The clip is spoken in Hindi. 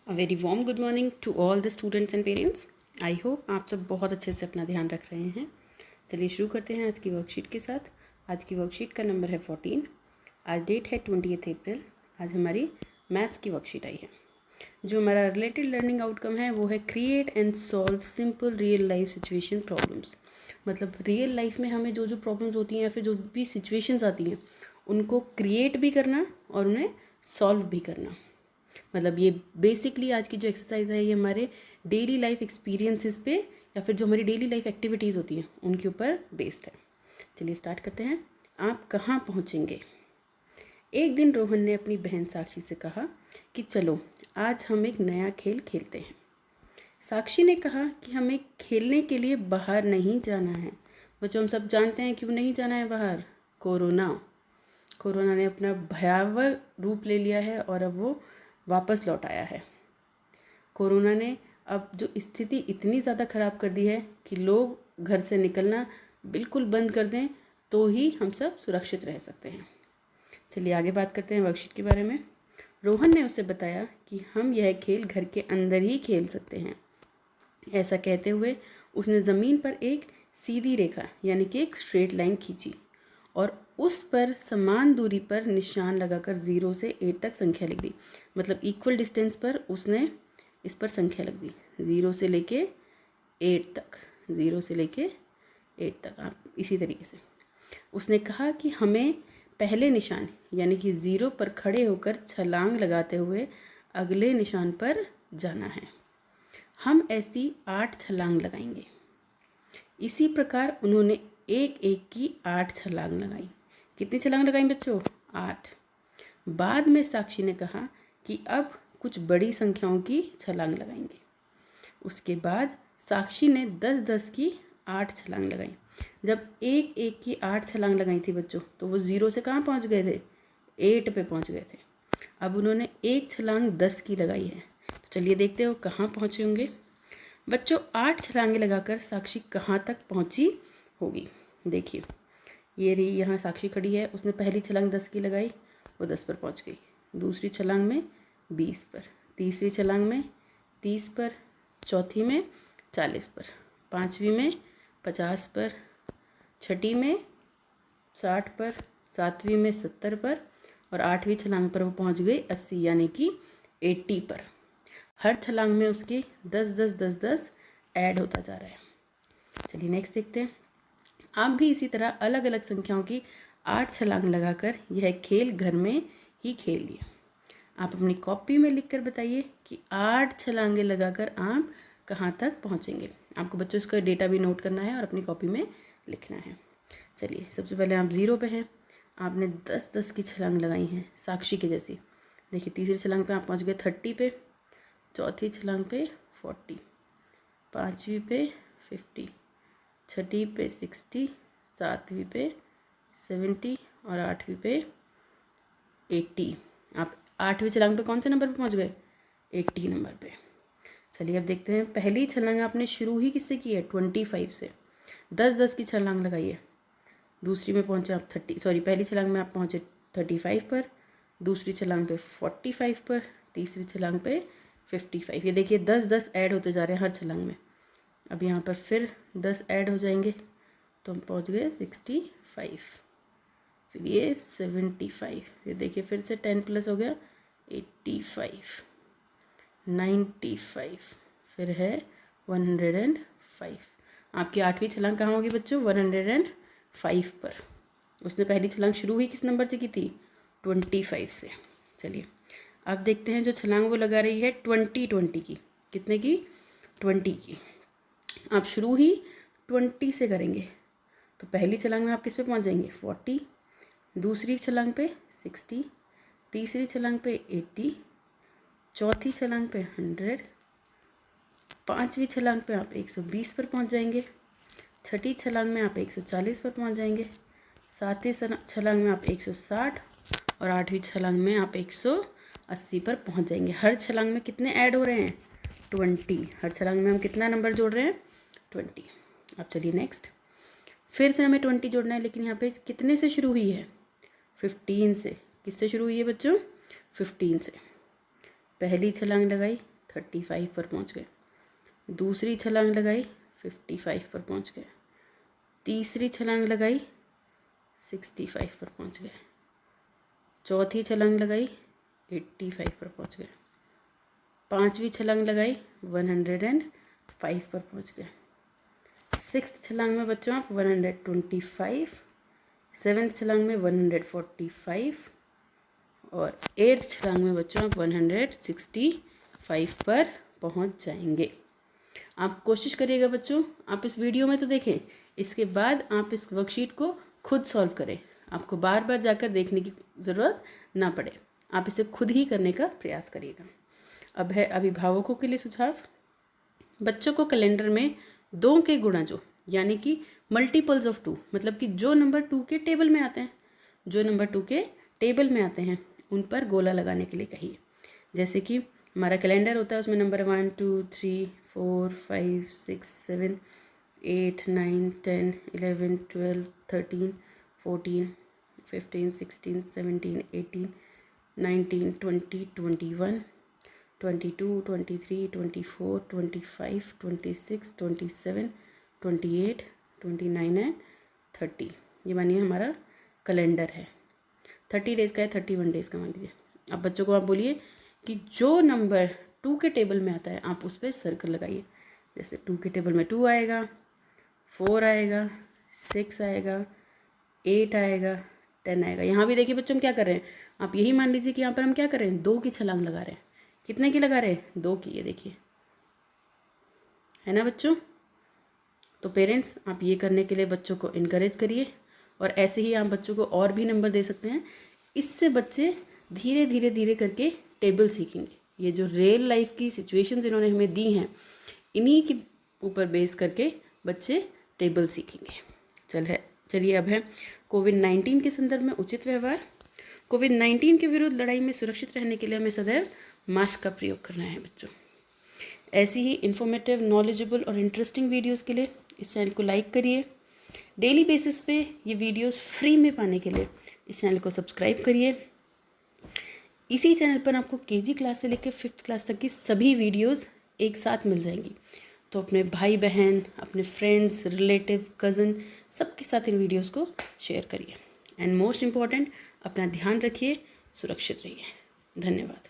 A very warm good morning to all the students and parents. I hope आप सब बहुत अच्छे से अपना ध्यान रख रहे हैं। चलिए शुरू करते हैं आज की वर्कशीट के साथ। आज की वर्कशीट का नंबर है 14। आज डेट है 20 अप्रैल। आज हमारी मैथ्स की वर्कशीट आई है। जो हमारा रिलेटेड लर्निंग आउटकम है वो है create and solve simple real life situation problems. मतलब रियल लाइफ में हमें जो जो प्रॉब्लम्स होती हैं या फिर जो भी सिचुएशंस आती हैं उनको क्रिएट भी करना और उन्हें सॉल्व भी करना। मतलब ये बेसिकली आज की जो एक्सरसाइज है ये हमारे डेली लाइफ एक्सपीरियंसेस पे या फिर जो हमारी डेली लाइफ एक्टिविटीज़ होती हैं उनके ऊपर बेस्ड है। चलिए स्टार्ट करते हैं। आप कहाँ पहुँचेंगे। एक दिन रोहन ने अपनी बहन साक्षी से कहा कि चलो आज हम एक नया खेल खेलते हैं। साक्षी ने कहा कि हमें खेलने के लिए बाहर नहीं जाना है। बच्चों हम सब जानते हैं क्यों नहीं जाना है बाहर। कोरोना ने अपना भयावह रूप ले लिया है और अब वो वापस लौट आया है। कोरोना ने अब जो स्थिति इतनी ज़्यादा ख़राब कर दी है कि लोग घर से निकलना बिल्कुल बंद कर दें तो ही हम सब सुरक्षित रह सकते हैं। चलिए आगे बात करते हैं वर्कशीट के बारे में। रोहन ने उसे बताया कि हम यह खेल घर के अंदर ही खेल सकते हैं। ऐसा कहते हुए उसने ज़मीन पर एक सीधी रेखा यानी कि एक स्ट्रेट लाइन खींची और उस पर समान दूरी पर निशान लगाकर 0 से 8 तक संख्या लिख दी। मतलब इक्वल डिस्टेंस पर उसने इस पर संख्या लिख दी 0 से लेके 8 तक। 0 से लेके 8 तक आप इसी तरीके से। उसने कहा कि हमें पहले निशान यानी कि 0 पर खड़े होकर छलांग लगाते हुए अगले निशान पर जाना है। हम ऐसी 8 छलांग लगाएंगे। इसी प्रकार उन्होंने एक एक की 8 छलांग लगाई। कितनी छलांग लगाई बच्चों? 8। बाद में साक्षी ने कहा कि अब कुछ बड़ी संख्याओं की छलांग लगाएंगे। उसके बाद साक्षी ने 10-10 की 8 छलांग लगाई। जब एक एक की 8 छलांग लगाई थी बच्चों तो वो 0 से कहाँ पहुँच गए थे? 8 पे पहुँच गए थे। अब उन्होंने एक छलांग 10 की लगाई है। तो चलिए देखते हो कहाँ पहुँचे होंगे। बच्चों 8 छलांगें लगाकर साक्षी कहाँ तक पहुँची होगी। देखिए ये रही, यहाँ साक्षी खड़ी है। उसने पहली छलांग 10 की लगाई, वो 10 पर पहुँच गई। दूसरी छलांग में 20 पर, तीसरी छलांग में 30 पर, चौथी में 40 पर, पाँचवीं में 50 पर, छठी में 60 पर, सातवीं में 70 पर और आठवीं छलांग पर वो पहुँच गई 80 यानी कि 80 पर। हर छलांग में उसके 10-10 ऐड होता जा रहा है। चलिए नेक्स्ट देखते हैं। आप भी इसी तरह अलग अलग संख्याओं की 8 छलांग लगाकर यह खेल घर में ही खेल लिए। आप अपनी कॉपी में लिखकर बताइए कि 8 छलांगें लगाकर आप कहाँ तक पहुँचेंगे। आपको बच्चों इसका डेटा भी नोट करना है और अपनी कॉपी में लिखना है। चलिए सबसे पहले आप 0 पे हैं। आपने 10-10 की छलांग लगाई हैं साक्षी के जैसी। देखिए तीसरी छलांग पे आप पहुँच गए 30 पे, चौथी छलांग पे 40, पाँचवीं पे 50, छठी पे 60, सातवीं पे 70 और आठवीं पे 80। आप आठवीं छलांग पे कौन से नंबर पे पहुंच गए? 80 नंबर पे। चलिए अब देखते हैं। पहली छलांग आपने शुरू ही किससे की है? 25 से। 10-10 की छलांग लगाई है। दूसरी में पहुंचे आप पहली छलांग में आप पहुंचे 35 पर, दूसरी छलांग पे 45 पर, तीसरी छलांग पे 55। ये देखिए 10-10 ऐड होते जा रहे हैं हर छलांग में। अब यहाँ पर फिर 10 ऐड हो जाएंगे तो हम पहुँच गए 65, फिर ये 75, ये देखिए फिर से 10 प्लस हो गया 85, 95, फिर है 105। आपकी आठवीं छलांग कहाँ होगी बच्चों? 105 पर। उसने पहली छलांग शुरू हुई किस नंबर से की थी? 25 से। चलिए अब देखते हैं जो छलांग वो लगा रही है 20 की। कितने की? 20 की। आप शुरू ही 20 से करेंगे तो पहली छलांग में आप किस पे पहुंच जाएंगे? 40, दूसरी छलांग पे 60, तीसरी छलांग पे 80, चौथी छलांग पे 100, पांचवी छलांग पे आप 120 पर पहुंच जाएंगे, छठी छलांग में आप 140 पर पहुंच जाएंगे, सातवीं छलांग में आप 160 और आठवीं छलांग में आप 180 पर पहुंच जाएंगे। हर छलांग में कितने ऐड हो रहे हैं? 20। हर छलांग में हम कितना नंबर जोड़ रहे हैं? 20। अब चलिए नेक्स्ट। फिर से हमें 20 जोड़ना है, लेकिन यहाँ पे कितने से शुरू हुई है? 15 से। किससे शुरू हुई है बच्चों? 15 से। पहली छलांग लगाई, 35 पर पहुंच गए। दूसरी छलांग लगाई, 55 पर पहुंच गए। तीसरी छलांग लगाई, 65 पर पहुंच गए। चौथी छलांग लगाई, 85 पर पहुंच गए। पांचवी छलांग लगाई, 105 पर पहुंच गए। सिक्स्थ छलांग में बच्चों आप 125, सेवन्थ छलांग में 145 और एट्थ छलांग में बच्चों आप 165 पर पहुंच जाएंगे। आप कोशिश करिएगा बच्चों, आप इस वीडियो में तो देखें, इसके बाद आप इस वर्कशीट को खुद सॉल्व करें। आपको बार बार जाकर देखने की ज़रूरत ना पड़े, आप इसे खुद ही करने का प्रयास करिएगा। अब है अभिभावकों के लिए सुझाव। बच्चों को कैलेंडर में 2 के गुणा जो यानी कि मल्टीपल्स ऑफ 2, मतलब कि जो नंबर 2 के टेबल में आते हैं, जो नंबर 2 के टेबल में आते हैं उन पर गोला लगाने के लिए कहिए। जैसे कि हमारा कैलेंडर होता है, उसमें नंबर 1 2 3 4 5 6 7 8 9 10 11 12 13 14 15 16 17 18 19 20 21 22 23 24 25 26 27 28 29 है 30। ये मानिए हमारा कैलेंडर है, 30 डेज़ का है, 31 डेज़ का मान लीजिए। अब बच्चों को आप बोलिए कि जो नंबर 2 के टेबल में आता है आप उस पर सर्कल लगाइए। जैसे 2 के टेबल में 2 आएगा, 4 आएगा, 6 आएगा, 8 आएगा, 10 आएगा। यहाँ भी देखिए बच्चों हम क्या कर रहे हैं, आप यही मान लीजिए कि यहाँ पर हम क्या कर रहे हैं, 2 की छलांग लगा रहे हैं। कितने की लगा रहे हैं, 2 की। ये देखिए, है ना बच्चों। तो पेरेंट्स आप ये करने के लिए बच्चों को इनकरेज करिए और ऐसे ही आप बच्चों को और भी नंबर दे सकते हैं। इससे बच्चे धीरे धीरे धीरे करके टेबल सीखेंगे। ये जो रियल लाइफ की सिचुएशंस इन्होंने हमें दी हैं, इन्हीं के ऊपर बेस करके बच्चे टेबल सीखेंगे। चलिए अब है कोविड-19 के संदर्भ में उचित व्यवहार। कोविड-19 के विरुद्ध लड़ाई में सुरक्षित रहने के लिए हमें सदैव मास्क का प्रयोग करना है बच्चों। ऐसी ही इन्फॉर्मेटिव, नॉलेजेबल और इंटरेस्टिंग वीडियोस के लिए इस चैनल को लाइक करिए। डेली बेसिस पे ये वीडियोस फ्री में पाने के लिए इस चैनल को सब्सक्राइब करिए। इसी चैनल पर आपको केजी क्लास से लेकर 5th क्लास तक की सभी वीडियोस एक साथ मिल जाएंगी। तो अपने भाई बहन, अपने फ्रेंड्स, रिलेटिव, कज़न सबके साथ इन वीडियोस को शेयर करिए। एंड मोस्ट इम्पॉर्टेंट, अपना ध्यान रखिए, सुरक्षित रहिए। धन्यवाद।